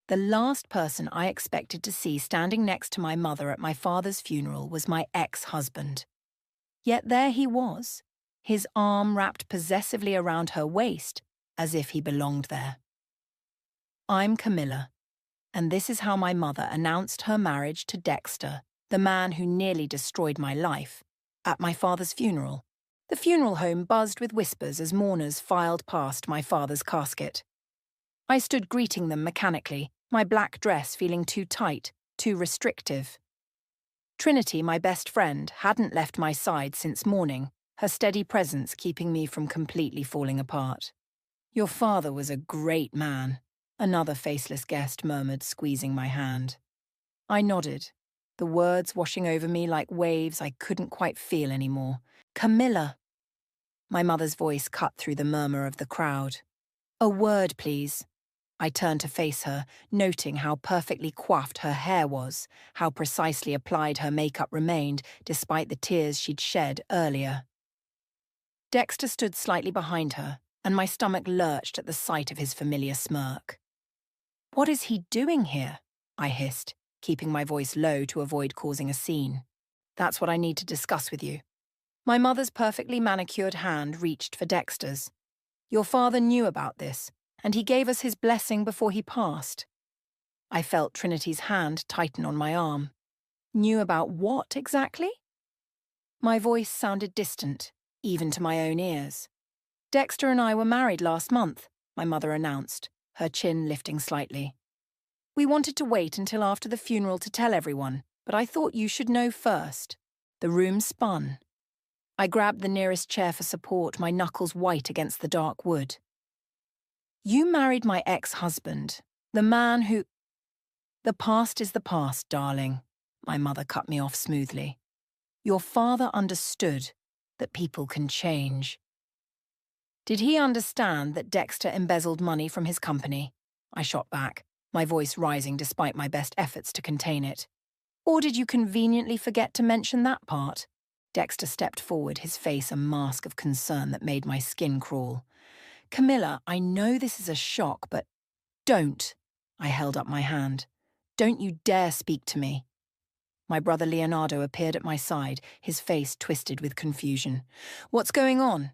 The last person I expected to see standing next to my mother at my father's funeral was my ex-husband. Yet there he was, his arm wrapped possessively around her waist, as if he belonged there. I'm Camilla, and this is how my mother announced her marriage to Dexter, the man who nearly destroyed my life, at my father's funeral. The funeral home buzzed with whispers as mourners filed past my father's casket. I stood greeting them mechanically, my black dress feeling too tight, too restrictive. Trinity, my best friend, hadn't left my side since morning, her steady presence keeping me from completely falling apart. "Your father was a great man," another faceless guest murmured, squeezing my hand. I nodded, the words washing over me like waves I couldn't quite feel anymore. "Camilla." My mother's voice cut through the murmur of the crowd. "A word, please." I turned to face her, noting how perfectly coiffed her hair was, how precisely applied her makeup remained, despite the tears she'd shed earlier. Dexter stood slightly behind her, and my stomach lurched at the sight of his familiar smirk. "What is he doing here?" I hissed, keeping my voice low to avoid causing a scene. "That's what I need to discuss with you." My mother's perfectly manicured hand reached for Dexter's. "Your father knew about this, and he gave us his blessing before he passed." I felt Trinity's hand tighten on my arm. "Knew about what exactly?" My voice sounded distant, even to my own ears. "Dexter and I were married last month," my mother announced, her chin lifting slightly. "We wanted to wait until after the funeral to tell everyone, but I thought you should know first." The room spun. I grabbed the nearest chair for support, my knuckles white against the dark wood. "You married my ex-husband, the man who—" "The past is the past, darling," my mother cut me off smoothly. "Your father understood that people can change." "Did he understand that Dexter embezzled money from his company?" I shot back, my voice rising despite my best efforts to contain it. "Or did you conveniently forget to mention that part?" Dexter stepped forward, his face a mask of concern that made my skin crawl. "Camilla, I know this is a shock, but don't." I held up my hand. "Don't you dare speak to me." My brother Leonardo appeared at my side, his face twisted with confusion. "What's going on?"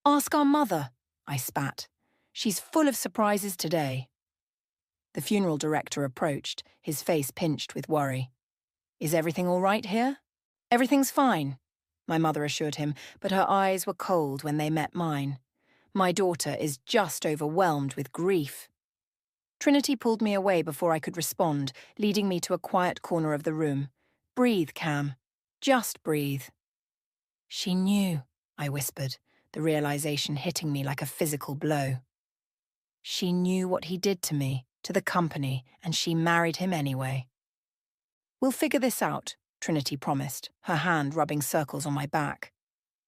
"Ask our mother," I spat. "She's full of surprises today." The funeral director approached, his face pinched with worry. "Is everything all right here?" "Everything's fine," my mother assured him, but her eyes were cold when they met mine. "My daughter is just overwhelmed with grief." Trinity pulled me away before I could respond, leading me to a quiet corner of the room. "Breathe, Cam. Just breathe." "She knew," I whispered, the realization hitting me like a physical blow. "She knew what he did to me, to the company, and she married him anyway." "We'll figure this out," Trinity promised, her hand rubbing circles on my back.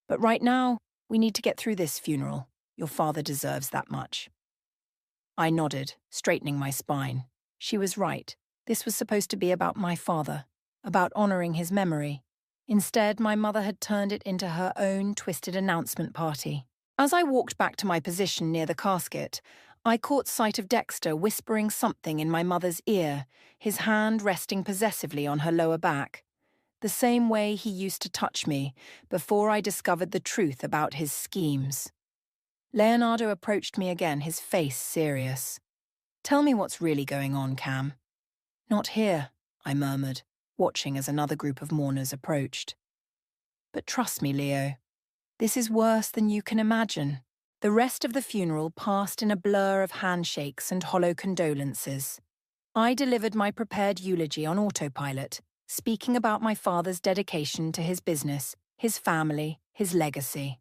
"But right now, we need to get through this funeral. Your father deserves that much." I nodded, straightening my spine. She was right. This was supposed to be about my father, about honoring his memory. Instead, my mother had turned it into her own twisted announcement party. As I walked back to my position near the casket, I caught sight of Dexter whispering something in my mother's ear, his hand resting possessively on her lower back, the same way he used to touch me before I discovered the truth about his schemes. Leonardo approached me again, his face serious. "Tell me what's really going on, Cam." "Not here," I murmured, watching as another group of mourners approached. "But trust me, Leo, this is worse than you can imagine." The rest of the funeral passed in a blur of handshakes and hollow condolences. I delivered my prepared eulogy on autopilot, speaking about my father's dedication to his business, his family, his legacy.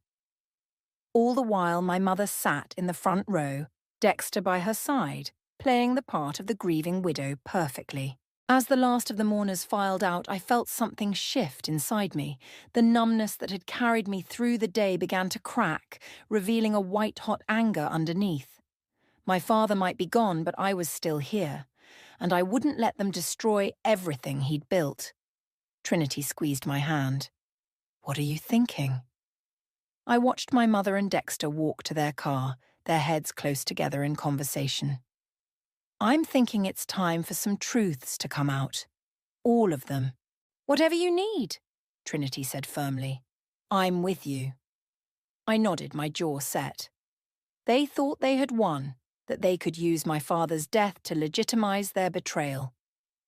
All the while, my mother sat in the front row, Dexter by her side, playing the part of the grieving widow perfectly. As the last of the mourners filed out, I felt something shift inside me. The numbness that had carried me through the day began to crack, revealing a white-hot anger underneath. My father might be gone, but I was still here, and I wouldn't let them destroy everything he'd built. Trinity squeezed my hand. "What are you thinking?" I watched my mother and Dexter walk to their car, their heads close together in conversation. I'm thinking it's time for some truths to come out. All of them. Whatever you need, Trinity said firmly. I'm with you. I nodded, my jaw set. They thought they had won, that they could use my father's death to legitimize their betrayal.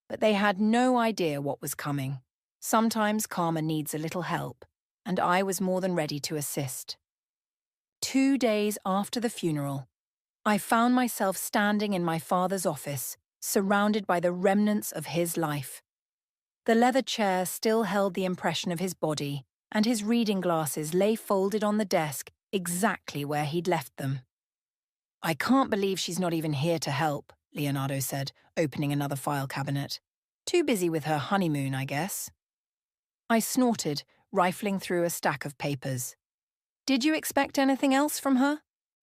But they had no idea what was coming. Sometimes karma needs a little help, and I was more than ready to assist. 2 days after the funeral, I found myself standing in my father's office, surrounded by the remnants of his life. The leather chair still held the impression of his body, and his reading glasses lay folded on the desk exactly where he'd left them. I can't believe she's not even here to help, Leonardo said, opening another file cabinet. Too busy with her honeymoon, I guess. I snorted, rifling through a stack of papers. Did you expect anything else from her?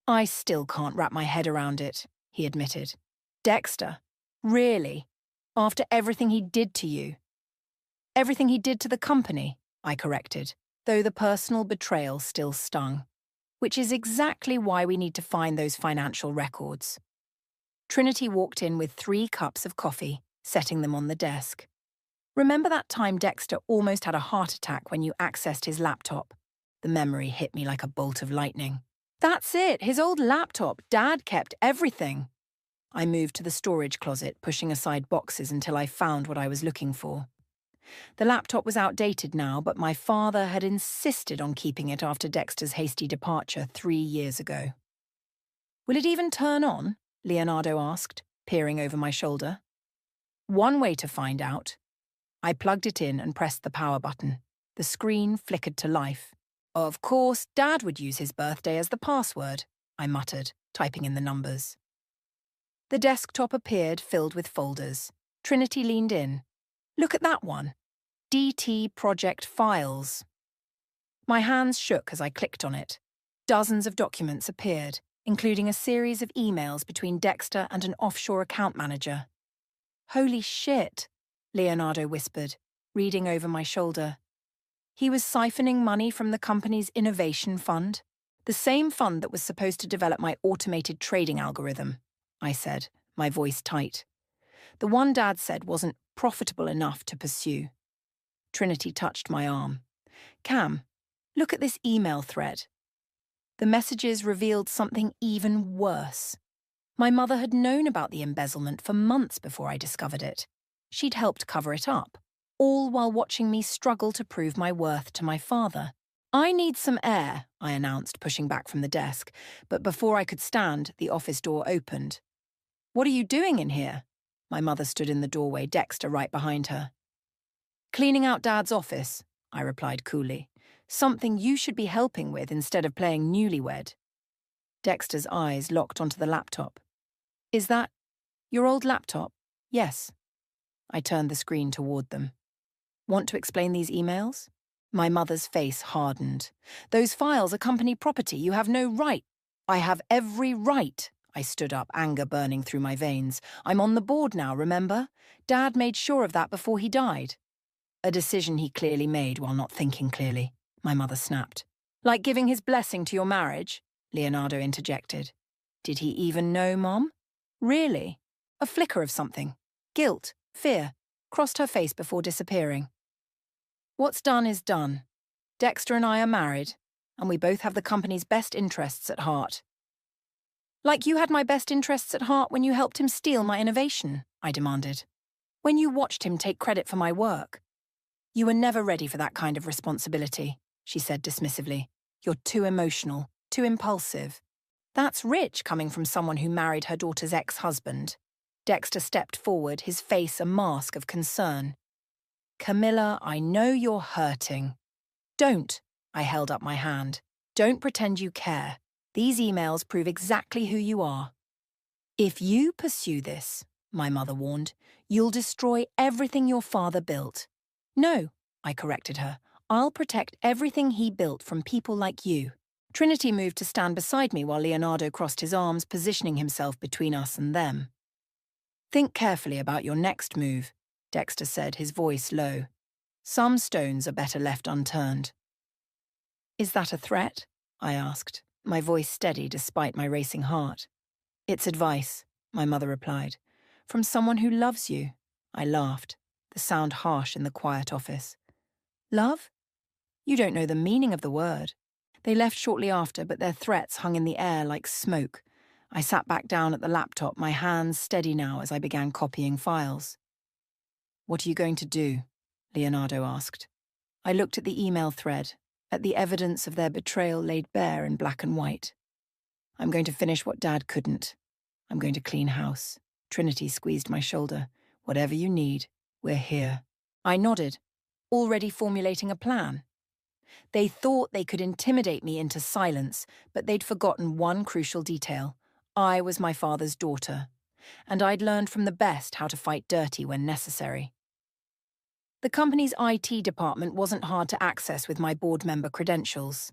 I still can't wrap my head around it, he admitted. Dexter? Really? After everything he did to you? Everything he did to the company, I corrected, though the personal betrayal still stung. Which is exactly why we need to find those financial records. Trinity walked in with 3 cups of coffee, setting them on the desk. Remember that time Dexter almost had a heart attack when you accessed his laptop? The memory hit me like a bolt of lightning. That's it, his old laptop. Dad kept everything. I moved to the storage closet, pushing aside boxes until I found what I was looking for. The laptop was outdated now, but my father had insisted on keeping it after Dexter's hasty departure 3 years ago. Will it even turn on? Leonardo asked, peering over my shoulder. One way to find out. I plugged it in and pressed the power button. The screen flickered to life. Of course, Dad would use his birthday as the password, I muttered, typing in the numbers. The desktop appeared, filled with folders. Trinity leaned in. Look at that one. DT Project Files. My hands shook as I clicked on it. Dozens of documents appeared, including a series of emails between Dexter and an offshore account manager. Holy shit, Leonardo whispered, reading over my shoulder. He was siphoning money from the company's innovation fund, the same fund that was supposed to develop my automated trading algorithm, I said, my voice tight. The one Dad said wasn't profitable enough to pursue. Trinity touched my arm. Cam, look at this email thread. The messages revealed something even worse. My mother had known about the embezzlement for months before I discovered it. She'd helped cover it up, all while watching me struggle to prove my worth to my father. I need some air, I announced, pushing back from the desk, but before I could stand, the office door opened. What are you doing in here? My mother stood in the doorway, Dexter right behind her. Cleaning out Dad's office, I replied coolly. Something you should be helping with instead of playing newlywed. Dexter's eyes locked onto the laptop. Is that your old laptop? Yes. I turned the screen toward them. Want to explain these emails? My mother's face hardened. Those files are company property. You have no right. I have every right. I stood up, anger burning through my veins. I'm on the board now, remember? Dad made sure of that before he died. A decision he clearly made while not thinking clearly, my mother snapped. Like giving his blessing to your marriage? Leonardo interjected. Did he even know, Mom? Really? A flicker of something. Guilt, fear, crossed her face before disappearing. What's done is done. Dexter and I are married, and we both have the company's best interests at heart. Like you had my best interests at heart when you helped him steal my innovation, I demanded. When you watched him take credit for my work. You were never ready for that kind of responsibility, she said dismissively. You're too emotional, too impulsive. That's rich coming from someone who married her daughter's ex-husband. Dexter stepped forward, his face a mask of concern. Camilla, I know you're hurting. Don't, I held up my hand. Don't pretend you care. These emails prove exactly who you are. If you pursue this, my mother warned, you'll destroy everything your father built. No, I corrected her. I'll protect everything he built from people like you. Trinity moved to stand beside me while Leonardo crossed his arms, positioning himself between us and them. Think carefully about your next move, Dexter said, his voice low. Some stones are better left unturned. Is that a threat? I asked, my voice steady despite my racing heart. It's advice, my mother replied. From someone who loves you. I laughed, the sound harsh in the quiet office. Love? You don't know the meaning of the word. They left shortly after, but their threats hung in the air like smoke. I sat back down at the laptop, my hands steady now as I began copying files. What are you going to do? Leonardo asked. I looked at the email thread, at the evidence of their betrayal laid bare in black and white. I'm going to finish what Dad couldn't. I'm going to clean house. Trinity squeezed my shoulder. Whatever you need, we're here. I nodded, already formulating a plan. They thought they could intimidate me into silence, but they'd forgotten one crucial detail. I was my father's daughter, and I'd learned from the best how to fight dirty when necessary. The company's IT department wasn't hard to access with my board member credentials.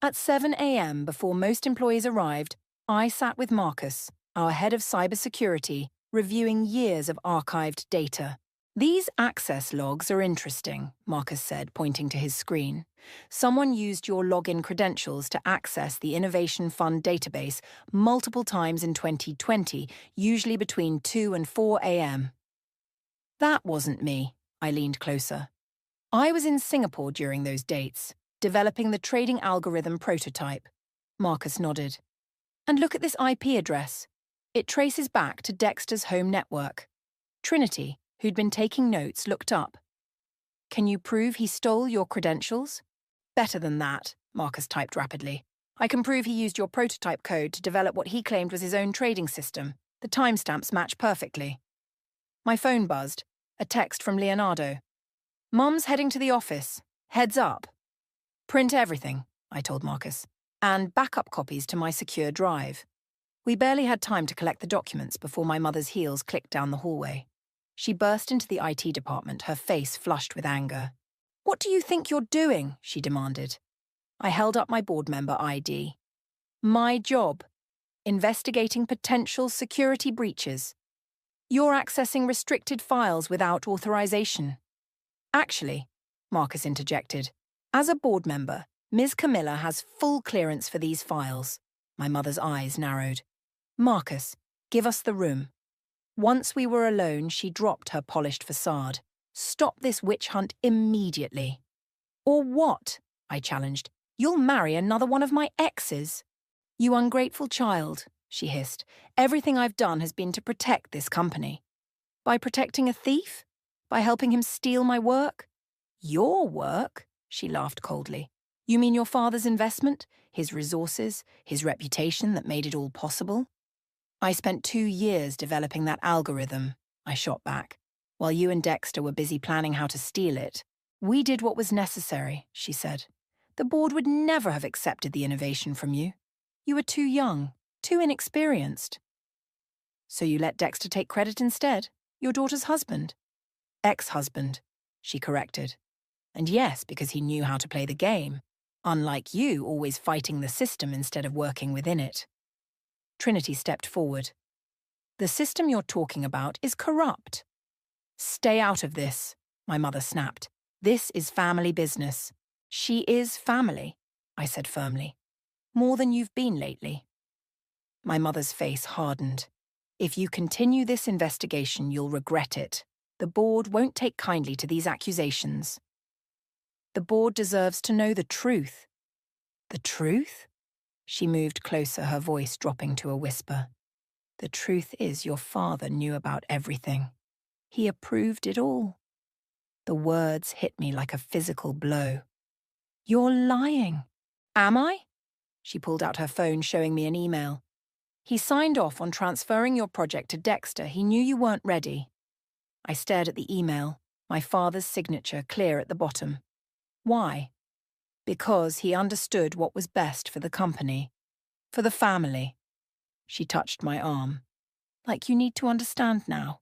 At 7 a.m., before most employees arrived, I sat with Marcus, our head of cybersecurity, reviewing years of archived data. These access logs are interesting, Marcus said, pointing to his screen. Someone used your login credentials to access the Innovation Fund database multiple times in 2020, usually between 2 and 4 a.m. That wasn't me. I leaned closer. I was in Singapore during those dates, developing the trading algorithm prototype. Marcus nodded. And look at this IP address. It traces back to Dexter's home network. Trinity, who'd been taking notes, looked up. Can you prove he stole your credentials? Better than that, Marcus typed rapidly. I can prove he used your prototype code to develop what he claimed was his own trading system. The timestamps match perfectly. My phone buzzed. A text from Leonardo. Mum's heading to the office. Heads up. Print everything, I told Marcus, and backup copies to my secure drive. We barely had time to collect the documents before my mother's heels clicked down the hallway. She burst into the IT department, her face flushed with anger. What do you think you're doing? She demanded. I held up my board member ID. My job. Investigating potential security breaches. You're accessing restricted files without authorization. Actually, Marcus interjected, as a board member, Ms. Camilla has full clearance for these files. My mother's eyes narrowed. Marcus, give us the room. Once we were alone, she dropped her polished facade. Stop this witch hunt immediately. Or what? I challenged. You'll marry another one of my exes. You ungrateful child, she hissed. Everything I've done has been to protect this company. By protecting a thief? By helping him steal my work? Your work? She laughed coldly. You mean your father's investment? His resources? His reputation that made it all possible? I spent 2 years developing that algorithm, I shot back. While you and Dexter were busy planning how to steal it, we did what was necessary, she said. The board would never have accepted the innovation from you. You were too young, too inexperienced. So you let Dexter take credit instead? Your daughter's husband? Ex-husband, she corrected. And yes, because he knew how to play the game. Unlike you, always fighting the system instead of working within it. Trinity stepped forward. The system you're talking about is corrupt. Stay out of this, my mother snapped. This is family business. She is family, I said firmly. More than you've been lately. My mother's face hardened. If you continue this investigation, you'll regret it. The board won't take kindly to these accusations. The board deserves to know the truth. The truth? She moved closer, her voice dropping to a whisper. The truth is your father knew about everything. He approved it all. The words hit me like a physical blow. You're lying. Am I? She pulled out her phone, showing me an email. He signed off on transferring your project to Dexter. He knew you weren't ready. I stared at the email, my father's signature clear at the bottom. Why? Because he understood what was best for the company, for the family. She touched my arm. Like you need to understand now.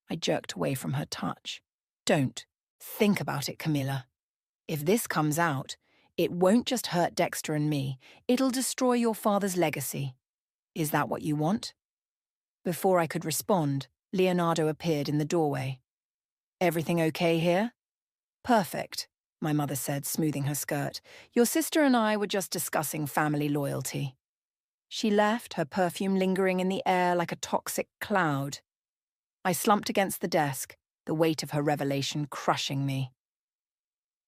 I jerked away from her touch. Don't. Think about it, Camilla. If this comes out, it won't just hurt Dexter and me. It'll destroy your father's legacy. Is that what you want? Before I could respond, Leonardo appeared in the doorway. Everything okay here? Perfect, my mother said, smoothing her skirt. Your sister and I were just discussing family loyalty. She left, her perfume lingering in the air like a toxic cloud. I slumped against the desk, the weight of her revelation crushing me.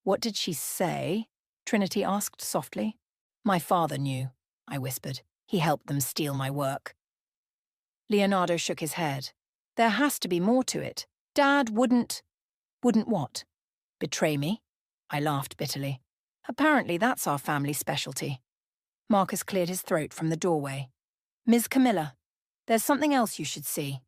"What did she say?" Trinity asked softly. "My father knew," I whispered. "He helped them steal my work." Leonardo shook his head. "There has to be more to it. Dad wouldn't—" "Wouldn't what? Betray me?" I laughed bitterly. "Apparently that's our family specialty." Marcus cleared his throat from the doorway. "Ms. Camilla, there's something else you should see."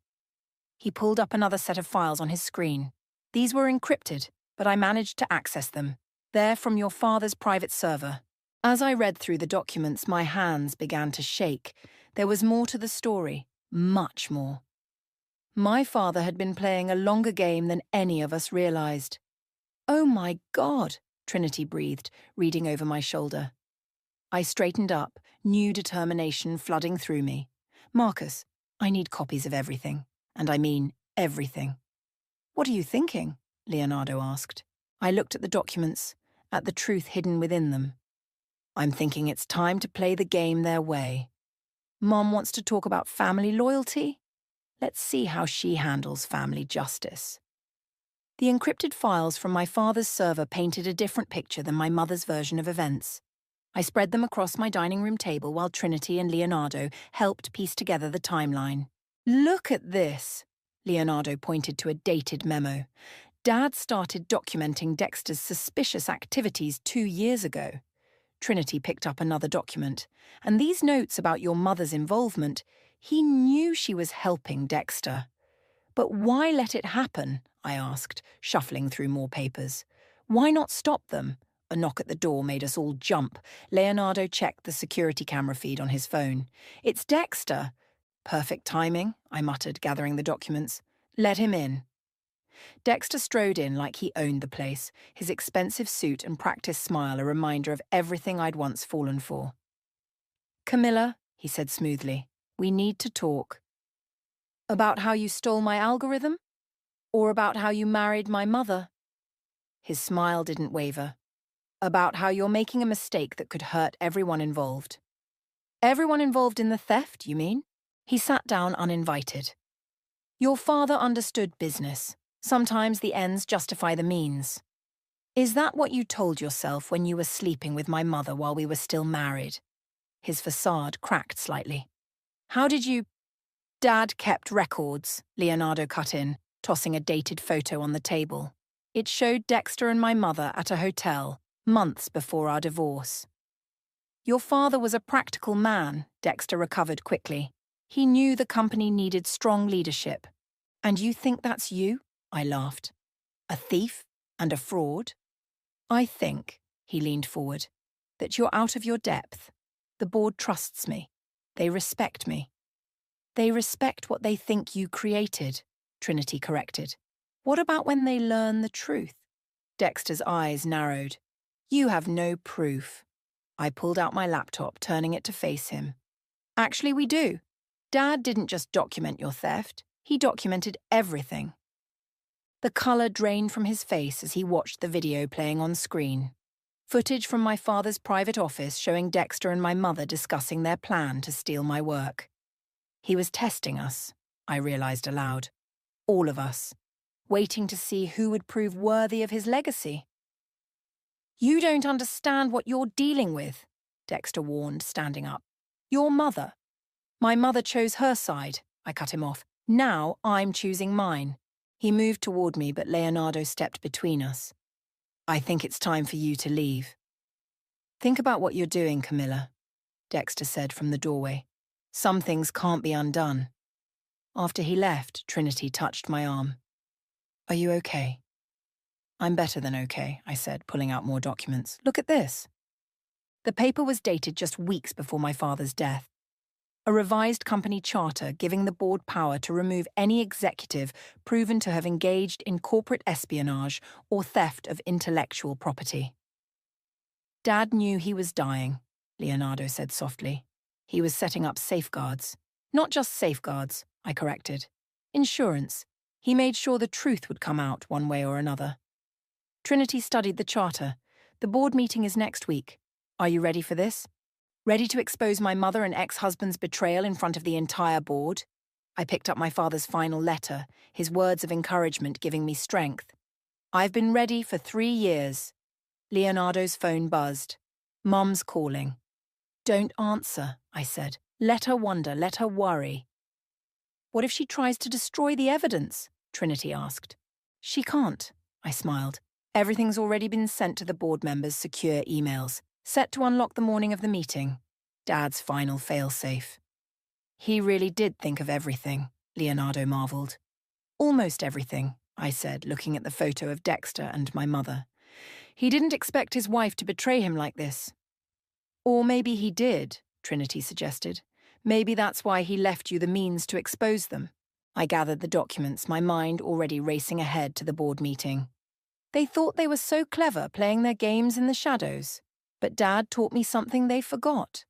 He pulled up another set of files on his screen. These were encrypted, but I managed to access them. They're from your father's private server. As I read through the documents, my hands began to shake. There was more to the story, much more. My father had been playing a longer game than any of us realized. "Oh my God," Trinity breathed, reading over my shoulder. I straightened up, new determination flooding through me. "Marcus, I need copies of everything. And I mean everything." "What are you thinking?" Leonardo asked. I looked at the documents, at the truth hidden within them. "I'm thinking it's time to play the game their way. Mom wants to talk about family loyalty? Let's see how she handles family justice." The encrypted files from my father's server painted a different picture than my mother's version of events. I spread them across my dining room table while Trinity and Leonardo helped piece together the timeline. "Look at this," Leonardo pointed to a dated memo. "Dad started documenting Dexter's suspicious activities 2 years ago." Trinity picked up another document. "And these notes about your mother's involvement, he knew she was helping Dexter." "But why let it happen?" I asked, shuffling through more papers. "Why not stop them?" A knock at the door made us all jump. Leonardo checked the security camera feed on his phone. "It's Dexter." "Perfect timing," I muttered, gathering the documents. "Let him in." Dexter strode in like he owned the place, his expensive suit and practiced smile a reminder of everything I'd once fallen for. "Camilla," he said smoothly, "we need to talk." "About how you stole my algorithm? Or about how you married my mother?" His smile didn't waver. "About how you're making a mistake that could hurt everyone involved." "Everyone involved in the theft, you mean?" He sat down uninvited. "Your father understood business. Sometimes the ends justify the means. Is that what you told yourself when you were sleeping with my mother while we were still married?" His facade cracked slightly. "How did you—" "Dad kept records," Leonardo cut in, tossing a dated photo on the table. It showed Dexter and my mother at a hotel, months before our divorce. "Your father was a practical man," Dexter recovered quickly. "He knew the company needed strong leadership." "And you think that's you?" I laughed. "A thief and a fraud?" "I think," he leaned forward, "that you're out of your depth. The board trusts me. They respect me." "They respect what they think you created," Trinity corrected. "What about when they learn the truth?" Dexter's eyes narrowed. "You have no proof." I pulled out my laptop, turning it to face him. "Actually, we do. Dad didn't just document your theft. He documented everything." The colour drained from his face as he watched the video playing on screen. Footage from my father's private office showing Dexter and my mother discussing their plan to steal my work. He was testing us, I realised aloud. All of us. Waiting to see who would prove worthy of his legacy. "You don't understand what you're dealing with," Dexter warned, standing up. "Your mother. My mother chose her side," I cut him off. "Now I'm choosing mine." He moved toward me, but Leonardo stepped between us. "I think it's time for you to leave." "Think about what you're doing, Camilla," Dexter said from the doorway. "Some things can't be undone." After he left, Trinity touched my arm. "Are you okay?" "I'm better than okay," I said, pulling out more documents. "Look at this." The paper was dated just weeks before my father's death. A revised company charter giving the board power to remove any executive proven to have engaged in corporate espionage or theft of intellectual property. "Dad knew he was dying," Leonardo said softly. "He was setting up safeguards." "Not just safeguards," I corrected. "Insurance. He made sure the truth would come out one way or another." Trinity studied the charter. "The board meeting is next week. Are you ready for this? Ready to expose my mother and ex-husband's betrayal in front of the entire board?" I picked up my father's final letter, his words of encouragement giving me strength. I've been ready for 3 years. Leonardo's phone buzzed. Mum's calling. Don't answer, I said. Let her wonder, let her worry. What if she tries to destroy the evidence? Trinity asked. She can't, I smiled. Everything's already been sent to the board members' secure emails, set to unlock the morning of the meeting. Dad's final failsafe. He really did think of everything, Leonardo marveled. Almost everything, I said, looking at the photo of Dexter and my mother. He didn't expect his wife to betray him like this. Or maybe he did, Trinity suggested. Maybe that's why he left you the means to expose them. I gathered the documents, my mind already racing ahead to the board meeting. They thought they were so clever playing their games in the shadows. But Dad taught me something they forgot.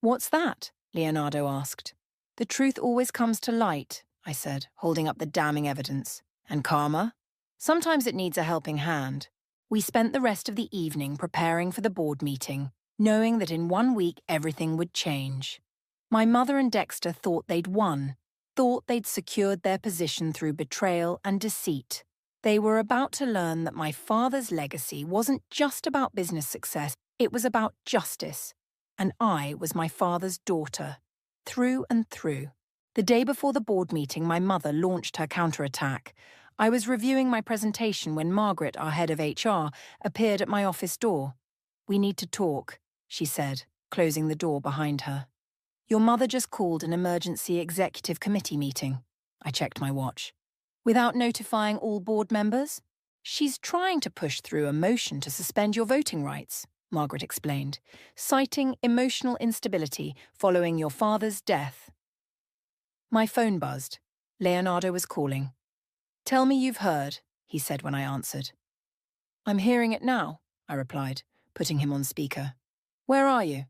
What's that? Leonardo asked. The truth always comes to light, I said, holding up the damning evidence. And karma? Sometimes it needs a helping hand. We spent the rest of the evening preparing for the board meeting, knowing that in 1 week everything would change. My mother and Dexter thought they'd won, thought they'd secured their position through betrayal and deceit. They were about to learn that my father's legacy wasn't just about business success, it was about justice. And I was my father's daughter, through and through. The day before the board meeting, my mother launched her counterattack. I was reviewing my presentation when Margaret, our head of HR, appeared at my office door. We need to talk, she said, closing the door behind her. Your mother just called an emergency executive committee meeting. I checked my watch. Without notifying all board members? She's trying to push through a motion to suspend your voting rights, Margaret explained, citing emotional instability following your father's death. My phone buzzed. Leonardo was calling. Tell me you've heard, he said when I answered. I'm hearing it now, I replied, putting him on speaker. Where are you?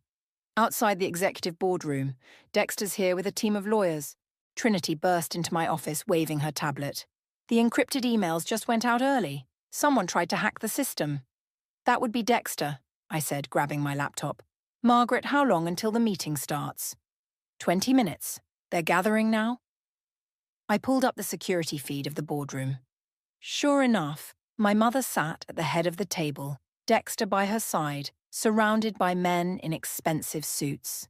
Outside the executive boardroom. Dexter's here with a team of lawyers. Trinity burst into my office, waving her tablet. The encrypted emails just went out early. Someone tried to hack the system. That would be Dexter, I said, grabbing my laptop. Margaret, how long until the meeting starts? 20 minutes. They're gathering now? I pulled up the security feed of the boardroom. Sure enough, my mother sat at the head of the table, Dexter by her side, surrounded by men in expensive suits.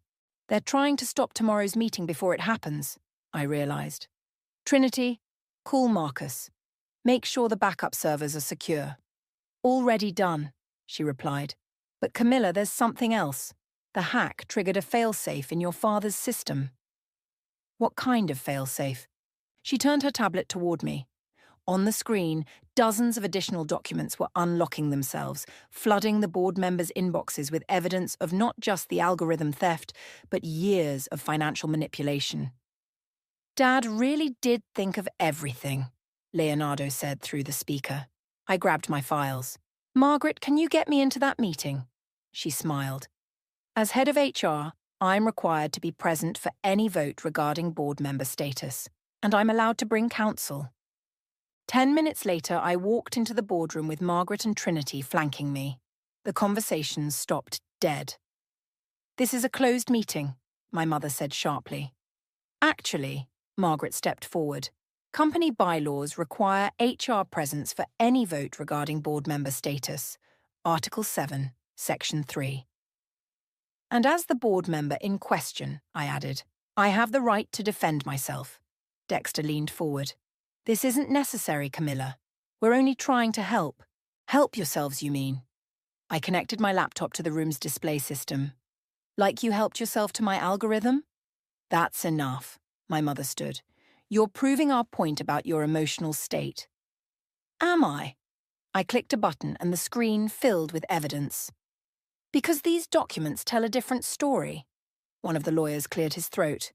They're trying to stop tomorrow's meeting before it happens, I realized. Trinity, call Marcus. Make sure the backup servers are secure. Already done, she replied. But Camilla, there's something else. The hack triggered a failsafe in your father's system. What kind of failsafe? She turned her tablet toward me. On the screen, dozens of additional documents were unlocking themselves, flooding the board members' inboxes with evidence of not just the algorithm theft, but years of financial manipulation. Dad really did think of everything, Leonardo said through the speaker. I grabbed my files. Margaret, can you get me into that meeting? She smiled. As head of HR, I'm required to be present for any vote regarding board member status, and I'm allowed to bring counsel. 10 minutes later, I walked into the boardroom with Margaret and Trinity flanking me. The conversation stopped dead. This is a closed meeting, my mother said sharply. Actually, Margaret stepped forward. Company bylaws require HR presence for any vote regarding board member status. Article 7, Section 3. And as the board member in question, I added, I have the right to defend myself. Dexter leaned forward. This isn't necessary, Camilla. We're only trying to help. Help yourselves, you mean? I connected my laptop to the room's display system. Like you helped yourself to my algorithm? That's enough, my mother stood. You're proving our point about your emotional state. Am I? I clicked a button and the screen filled with evidence. Because these documents tell a different story. One of the lawyers cleared his throat.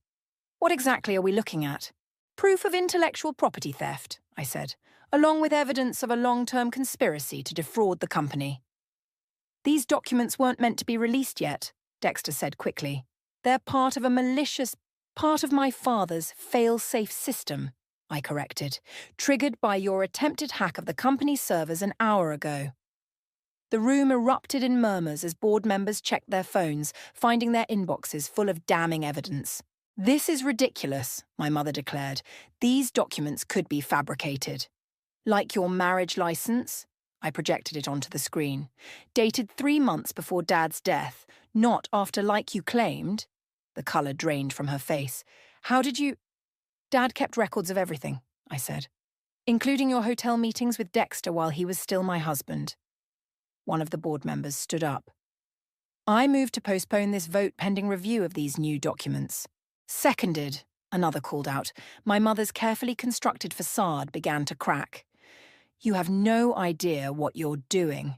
What exactly are we looking at? Proof of intellectual property theft, I said, along with evidence of a long-term conspiracy to defraud the company. These documents weren't meant to be released yet, Dexter said quickly. They're part of a malicious, part of my father's fail-safe system, I corrected, triggered by your attempted hack of the company's servers an hour ago. The room erupted in murmurs as board members checked their phones, finding their inboxes full of damning evidence. "This is ridiculous," my mother declared. "These documents could be fabricated." "Like your marriage license?" I projected it onto the screen. "Dated 3 months before Dad's death, not after like you claimed." The colour drained from her face. "How did you—" "Dad kept records of everything," I said, "including your hotel meetings with Dexter while he was still my husband." One of the board members stood up. "I move to postpone this vote pending review of these new documents." "Seconded," another called out. My mother's carefully constructed facade began to crack. "You have no idea what you're doing."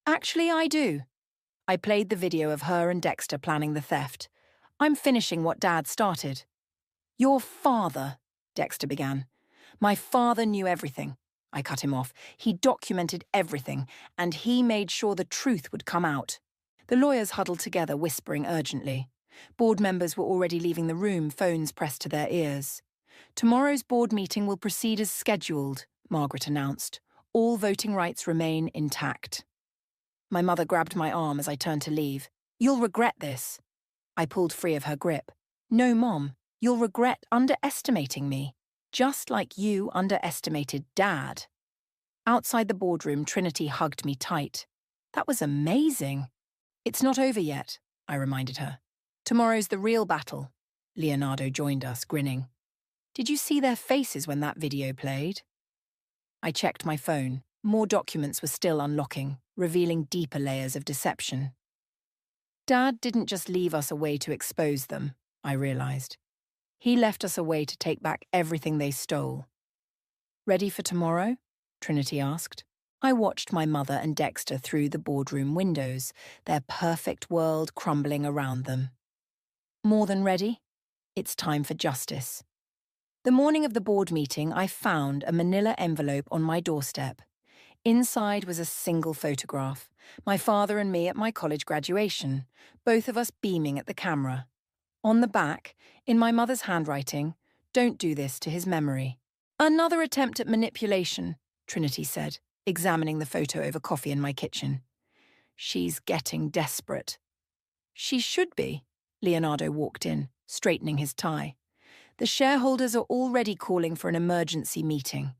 "Actually, I do." I played the video of her and Dexter planning the theft. "I'm finishing what Dad started." "Your father," Dexter began. "My father knew everything." I cut him off. "He documented everything, and he made sure the truth would come out." The lawyers huddled together, whispering urgently. Board members were already leaving the room, phones pressed to their ears. "Tomorrow's board meeting will proceed as scheduled," Margaret announced. "All voting rights remain intact." My mother grabbed my arm as I turned to leave. "You'll regret this." I pulled free of her grip. "No, Mom, you'll regret underestimating me, just like you underestimated Dad." Outside the boardroom, Trinity hugged me tight. "That was amazing." "It's not over yet," I reminded her. "Tomorrow's the real battle." Leonardo joined us, grinning. "Did you see their faces when that video played?" I checked my phone. More documents were still unlocking, revealing deeper layers of deception. Dad didn't just leave us a way to expose them, I realized. He left us a way to take back everything they stole. "Ready for tomorrow?" Trinity asked. I watched my mother and Dexter through the boardroom windows, their perfect world crumbling around them. "More than ready? It's time for justice." The morning of the board meeting, I found a manila envelope on my doorstep. Inside was a single photograph, my father and me at my college graduation, both of us beaming at the camera. On the back, in my mother's handwriting, "Don't do this to his memory." "Another attempt at manipulation," Trinity said, examining the photo over coffee in my kitchen. "She's getting desperate." "She should be." Leonardo walked in, straightening his tie. "The shareholders are already calling for an emergency meeting."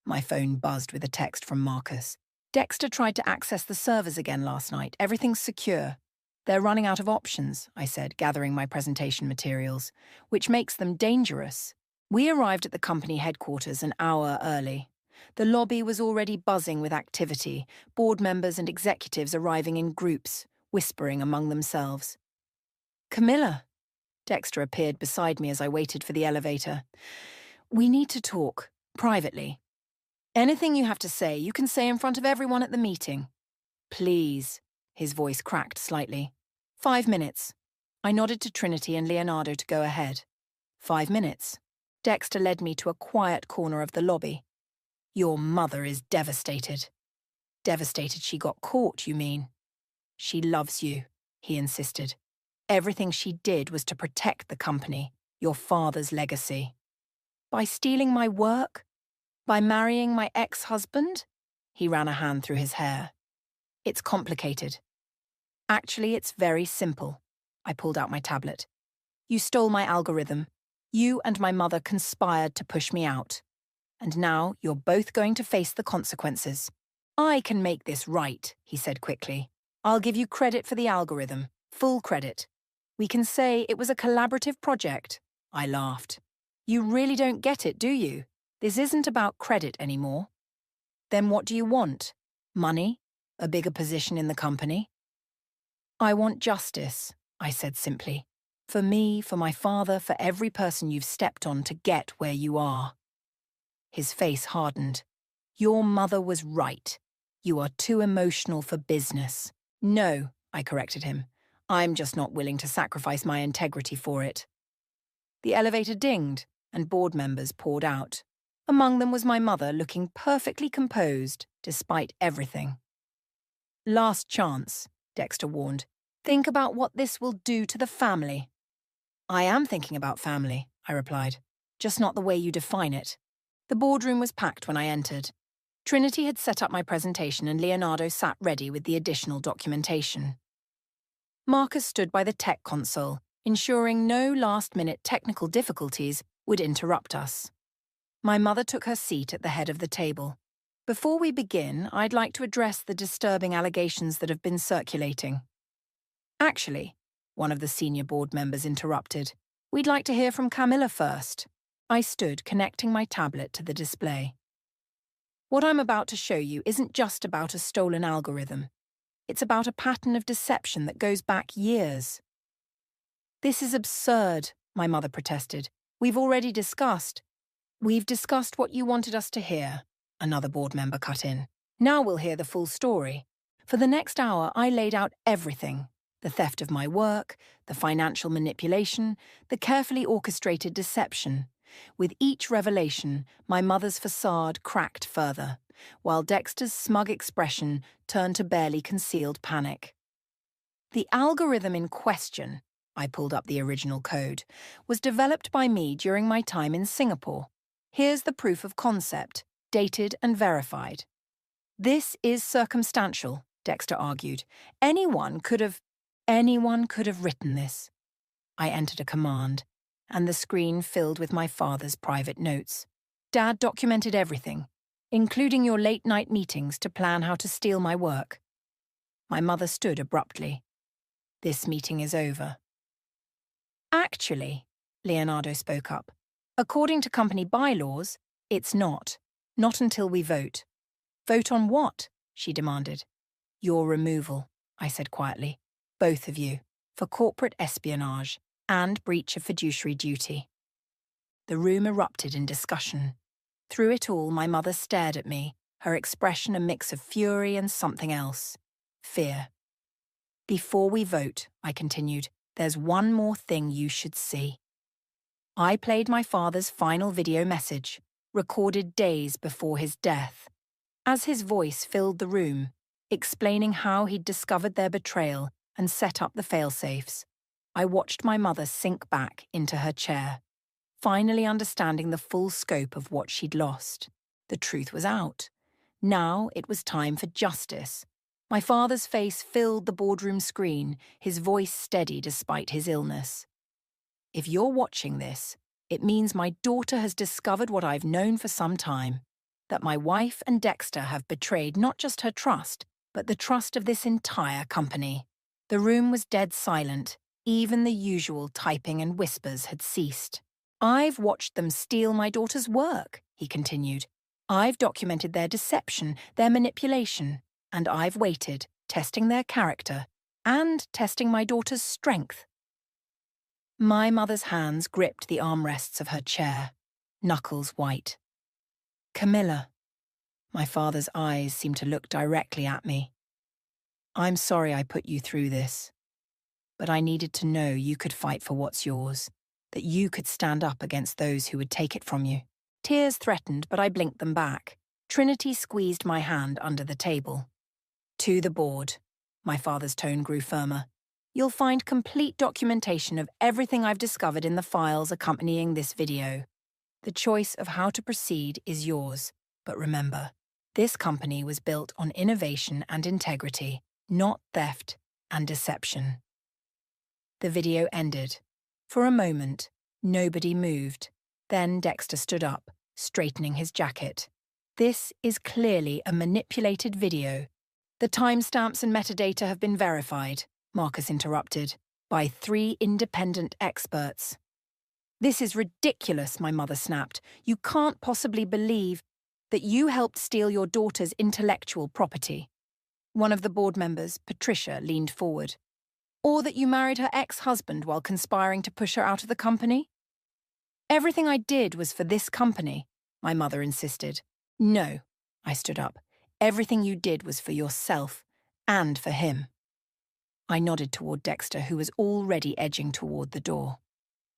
My phone buzzed with a text from Marcus. "Dexter tried to access the servers again last night. Everything's secure." "They're running out of options," I said, gathering my presentation materials, "which makes them dangerous." We arrived at the company headquarters an hour early. The lobby was already buzzing with activity, board members and executives arriving in groups, whispering among themselves. "Camilla." Dexter appeared beside me as I waited for the elevator. "We need to talk, privately." "Anything you have to say, you can say in front of everyone at the meeting." "Please." His voice cracked slightly. 5 minutes." I nodded to Trinity and Leonardo to go ahead. 5 minutes. Dexter led me to a quiet corner of the lobby. "Your mother is devastated." "Devastated she got caught, you mean?" "She loves you," he insisted. "Everything she did was to protect the company, your father's legacy." "By stealing my work? By marrying my ex-husband?" He ran a hand through his hair. "It's complicated." "Actually, it's very simple." I pulled out my tablet. "You stole my algorithm. You and my mother conspired to push me out. And now you're both going to face the consequences." "I can make this right," he said quickly. "I'll give you credit for the algorithm, full credit. We can say it was a collaborative project." I laughed. "You really don't get it, do you? This isn't about credit anymore." "Then what do you want? Money? A bigger position in the company?" "I want justice," I said simply. "For me, for my father, for every person you've stepped on to get where you are." His face hardened. "Your mother was right. You are too emotional for business." "No," I corrected him. "I'm just not willing to sacrifice my integrity for it." The elevator dinged, and board members poured out. Among them was my mother, looking perfectly composed, despite everything. "Last chance," Dexter warned. "Think about what this will do to the family." "I am thinking about family," I replied. "Just not the way you define it." The boardroom was packed when I entered. Trinity had set up my presentation and Leonardo sat ready with the additional documentation. Marcus stood by the tech console, ensuring no last-minute technical difficulties would interrupt us. My mother took her seat at the head of the table. Before we begin, I'd like to address the disturbing allegations that have been circulating. Actually, one of the senior board members interrupted. We'd like to hear from Camilla first. I stood, connecting my tablet to the display. What I'm about to show you isn't just about a stolen algorithm. It's about a pattern of deception that goes back years. This is absurd, my mother protested. We've discussed what you wanted us to hear, another board member cut in. Now we'll hear the full story. For the next hour, I laid out everything. The theft of my work, the financial manipulation, the carefully orchestrated deception. With each revelation, my mother's facade cracked further, while Dexter's smug expression turned to barely concealed panic. The algorithm in question, I pulled up the original code, was developed by me during my time in Singapore. Here's the proof of concept, dated and verified. This is circumstantial, Dexter argued. Anyone could have written this. I entered a command, and the screen filled with my father's private notes. Dad documented everything, including your late-night meetings to plan how to steal my work. My mother stood abruptly. This meeting is over. Actually, Leonardo spoke up, according to company bylaws, it's not. Not until we vote. Vote on what? She demanded. Your removal, I said quietly. Both of you, for corporate espionage and breach of fiduciary duty. The room erupted in discussion. Through it all, my mother stared at me, her expression a mix of fury and something else. Fear. Before we vote, I continued, there's one more thing you should see. I played my father's final video message, recorded days before his death. As his voice filled the room, explaining how he'd discovered their betrayal and set up the fail-safes, I watched my mother sink back into her chair, finally understanding the full scope of what she'd lost. The truth was out. Now it was time for justice. My father's face filled the boardroom screen, his voice steady despite his illness. If you're watching this, it means my daughter has discovered what I've known for some time, that my wife and Dexter have betrayed not just her trust, but the trust of this entire company. The room was dead silent. Even the usual typing and whispers had ceased. I've watched them steal my daughter's work, he continued. I've documented their deception, their manipulation, and I've waited, testing their character and testing my daughter's strength. My mother's hands gripped the armrests of her chair, knuckles white. Camilla. My father's eyes seemed to look directly at me. I'm sorry I put you through this, but I needed to know you could fight for what's yours, that you could stand up against those who would take it from you. Tears threatened, but I blinked them back. Trinity squeezed my hand under the table. To the board. My father's tone grew firmer. You'll find complete documentation of everything I've discovered in the files accompanying this video. The choice of how to proceed is yours, but remember, this company was built on innovation and integrity, not theft and deception. The video ended. For a moment, nobody moved. Then Dexter stood up, straightening his jacket. This is clearly a manipulated video. The timestamps and metadata have been verified, Marcus interrupted, by 3 independent experts. This is ridiculous, my mother snapped. You can't possibly believe that you helped steal your daughter's intellectual property. One of the board members, Patricia, leaned forward. Or that you married her ex-husband while conspiring to push her out of the company? Everything I did was for this company, my mother insisted. No, I stood up. Everything you did was for yourself and for him. I nodded toward Dexter, who was already edging toward the door.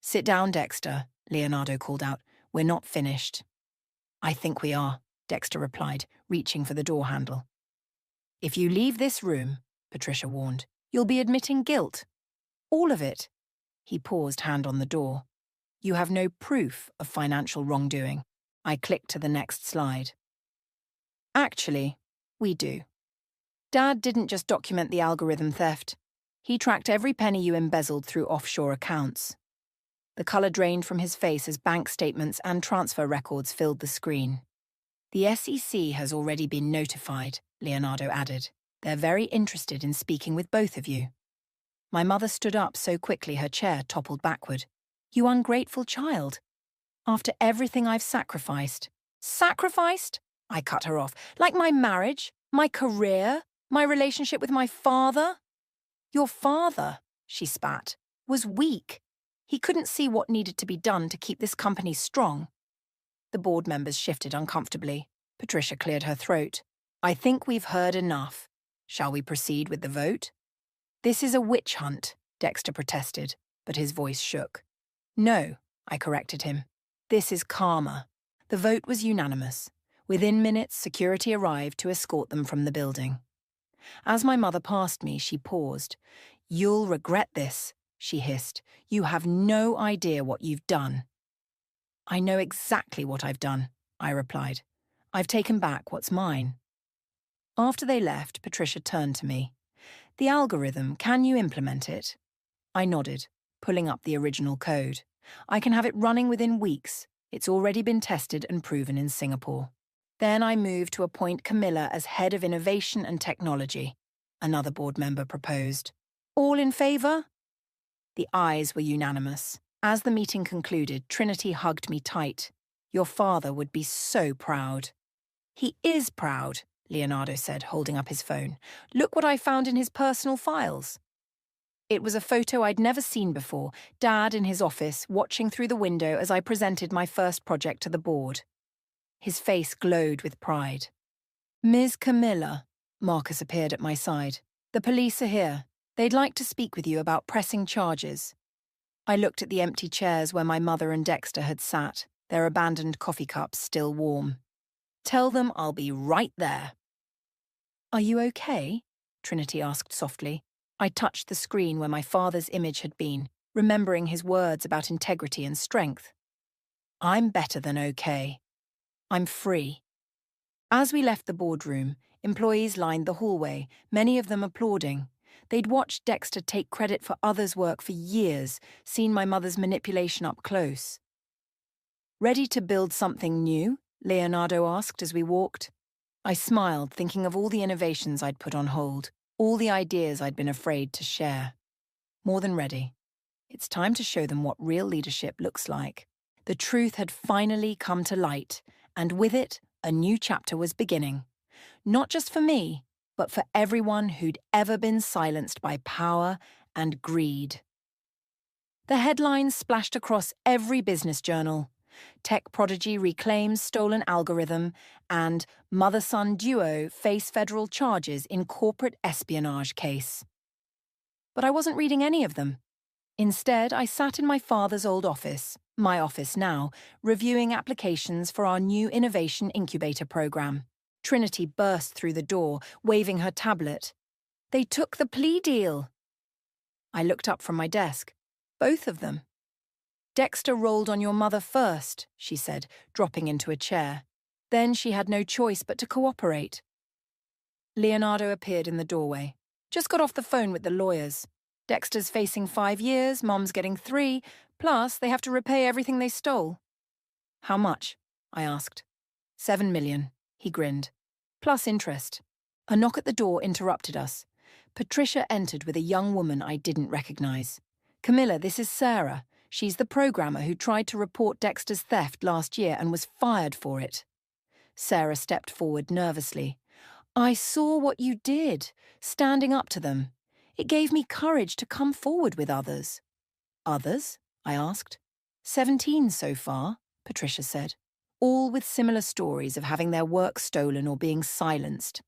Sit down, Dexter, Leonardo called out. We're not finished. I think we are, Dexter replied, reaching for the door handle. If you leave this room, Patricia warned, you'll be admitting guilt. All of it. He paused, hand on the door. You have no proof of financial wrongdoing. I clicked to the next slide. Actually, we do. Dad didn't just document the algorithm theft. He tracked every penny you embezzled through offshore accounts. The colour drained from his face as bank statements and transfer records filled the screen. The SEC has already been notified, Leonardo added. They're very interested in speaking with both of you. My mother stood up so quickly her chair toppled backward. You ungrateful child. After everything I've sacrificed. Sacrificed? I cut her off. Like my marriage, my career, my relationship with my father? Your father, she spat, was weak. He couldn't see what needed to be done to keep this company strong. The board members shifted uncomfortably. Patricia cleared her throat. I think we've heard enough. Shall we proceed with the vote? This is a witch hunt, Dexter protested, but his voice shook. No, I corrected him. This is karma. The vote was unanimous. Within minutes, security arrived to escort them from the building. As my mother passed me, she paused. You'll regret this, she hissed. You have no idea what you've done. I know exactly what I've done, I replied. I've taken back what's mine. After they left, Patricia turned to me. The algorithm, can you implement it? I nodded, pulling up the original code. I can have it running within weeks. It's already been tested and proven in Singapore. Then I moved to appoint Camilla as head of innovation and technology. Another board member proposed. All in favour? The ayes were unanimous. As the meeting concluded, Trinity hugged me tight. Your father would be so proud. He is proud, Leonardo said, holding up his phone. Look what I found in his personal files. It was a photo I'd never seen before, Dad in his office, watching through the window as I presented my first project to the board. His face glowed with pride. Ms. Camilla, Marcus appeared at my side. The police are here. They'd like to speak with you about pressing charges. I looked at the empty chairs where my mother and Dexter had sat, their abandoned coffee cups still warm. Tell them I'll be right there. Are you okay? Trinity asked softly. I touched the screen where my father's image had been, remembering his words about integrity and strength. I'm better than okay. I'm free. As we left the boardroom, employees lined the hallway, many of them applauding. They'd watched Dexter take credit for others' work for years, seen my mother's manipulation up close. Ready to build something new? Leonardo asked as we walked. I smiled, thinking of all the innovations I'd put on hold, all the ideas I'd been afraid to share. More than ready. It's time to show them what real leadership looks like. The truth had finally come to light, and with it, a new chapter was beginning. Not just for me, but for everyone who'd ever been silenced by power and greed. The headlines splashed across every business journal. Tech prodigy reclaims stolen algorithm and mother-son duo face federal charges in corporate espionage case. But I wasn't reading any of them. Instead, I sat in my father's old office, my office now, reviewing applications for our new innovation incubator program. Trinity burst through the door, waving her tablet. They took the plea deal. I looked up from my desk. Both of them. Dexter rolled on your mother first, she said, dropping into a chair. Then she had no choice but to cooperate. Leonardo appeared in the doorway. Just got off the phone with the lawyers. Dexter's facing 5 years, Mom's getting 3, plus they have to repay everything they stole. How much? I asked. 7 million, he grinned. Plus interest. A knock at the door interrupted us. Patricia entered with a young woman I didn't recognize. Camilla, this is Sarah. She's the programmer who tried to report Dexter's theft last year and was fired for it. Sarah stepped forward nervously. I saw what you did, standing up to them. It gave me courage to come forward with others. Others? I asked. 17 so far, Patricia said. All with similar stories of having their work stolen or being silenced.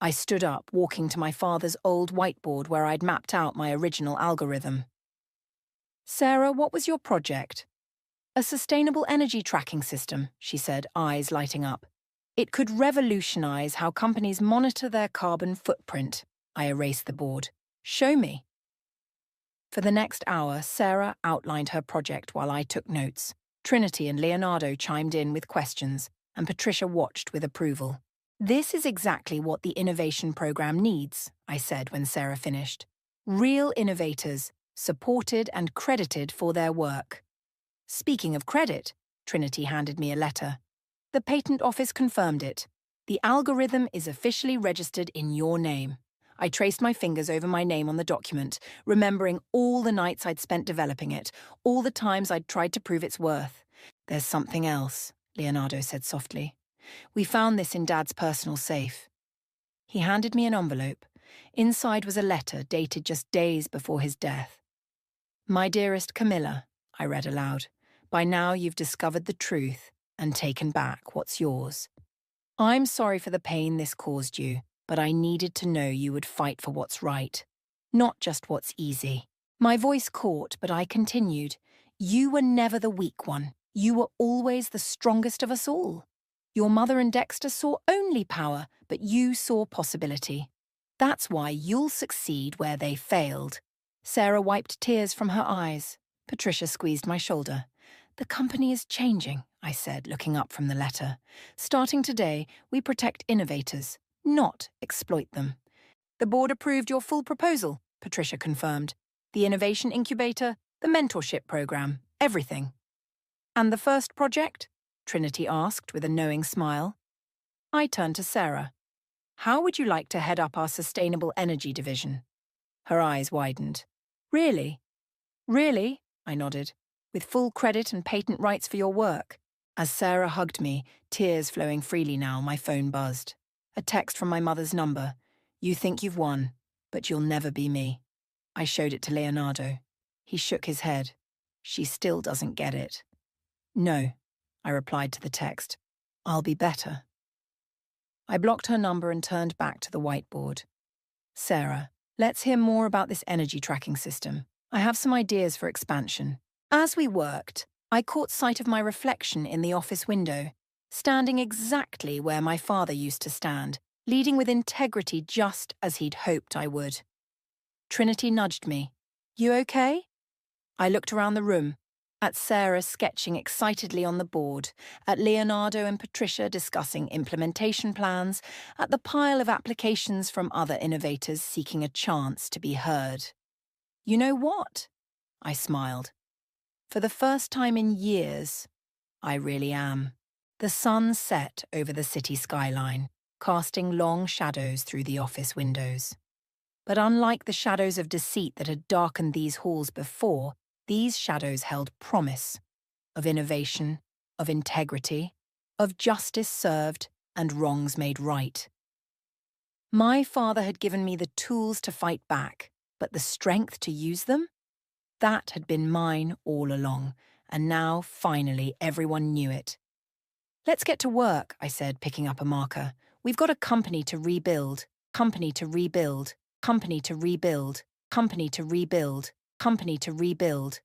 I stood up, walking to my father's old whiteboard where I'd mapped out my original algorithm. Sarah, what was your project? A sustainable energy tracking system, she said, eyes lighting up. It could revolutionize how companies monitor their carbon footprint. I erased the board. Show me. For the next hour, Sarah outlined her project while I took notes. Trinity and Leonardo chimed in with questions, and Patricia watched with approval. This is exactly what the innovation program needs, I said when Sarah finished. Real innovators, supported and credited for their work. Speaking of credit, Trinity handed me a letter. The patent office confirmed it. The algorithm is officially registered in your name. I traced my fingers over my name on the document, remembering all the nights I'd spent developing it, all the times I'd tried to prove its worth. There's something else, Leonardo said softly. We found this in Dad's personal safe. He handed me an envelope. Inside was a letter dated just days before his death. My dearest Camilla, I read aloud, by now you've discovered the truth and taken back what's yours. I'm sorry for the pain this caused you, but I needed to know you would fight for what's right, not just what's easy. My voice caught, but I continued. You were never the weak one. You were always the strongest of us all. Your mother and Dexter saw only power, but you saw possibility. That's why you'll succeed where they failed. Sarah wiped tears from her eyes. Patricia squeezed my shoulder. The company is changing, I said, looking up from the letter. Starting today, we protect innovators, not exploit them. The board approved your full proposal, Patricia confirmed. The innovation incubator, the mentorship program, everything. And the first project? Trinity asked with a knowing smile. I turned to Sarah. How would you like to head up our sustainable energy division? Her eyes widened. Really? Really? I nodded. With full credit and patent rights for your work. As Sarah hugged me, tears flowing freely now, my phone buzzed. A text from my mother's number. You think you've won, but you'll never be me. I showed it to Leonardo. He shook his head. She still doesn't get it. No, I replied to the text. I'll be better. I blocked her number and turned back to the whiteboard. Sarah, let's hear more about this energy tracking system. I have some ideas for expansion. As we worked, I caught sight of my reflection in the office window, standing exactly where my father used to stand, leading with integrity just as he'd hoped I would. Trinity nudged me. You okay? I looked around the room, at Sarah sketching excitedly on the board, at Leonardo and Patricia discussing implementation plans, at the pile of applications from other innovators seeking a chance to be heard. You know what? I smiled. For the first time in years, I really am. The sun set over the city skyline, casting long shadows through the office windows. But unlike the shadows of deceit that had darkened these halls before, these shadows held promise of innovation, of integrity, of justice served and wrongs made right. My father had given me the tools to fight back, but the strength to use them? That had been mine all along, and now, finally, everyone knew it. Let's get to work, I said, picking up a marker. We've got a company to rebuild, company to rebuild, company to rebuild, company to rebuild, company to rebuild.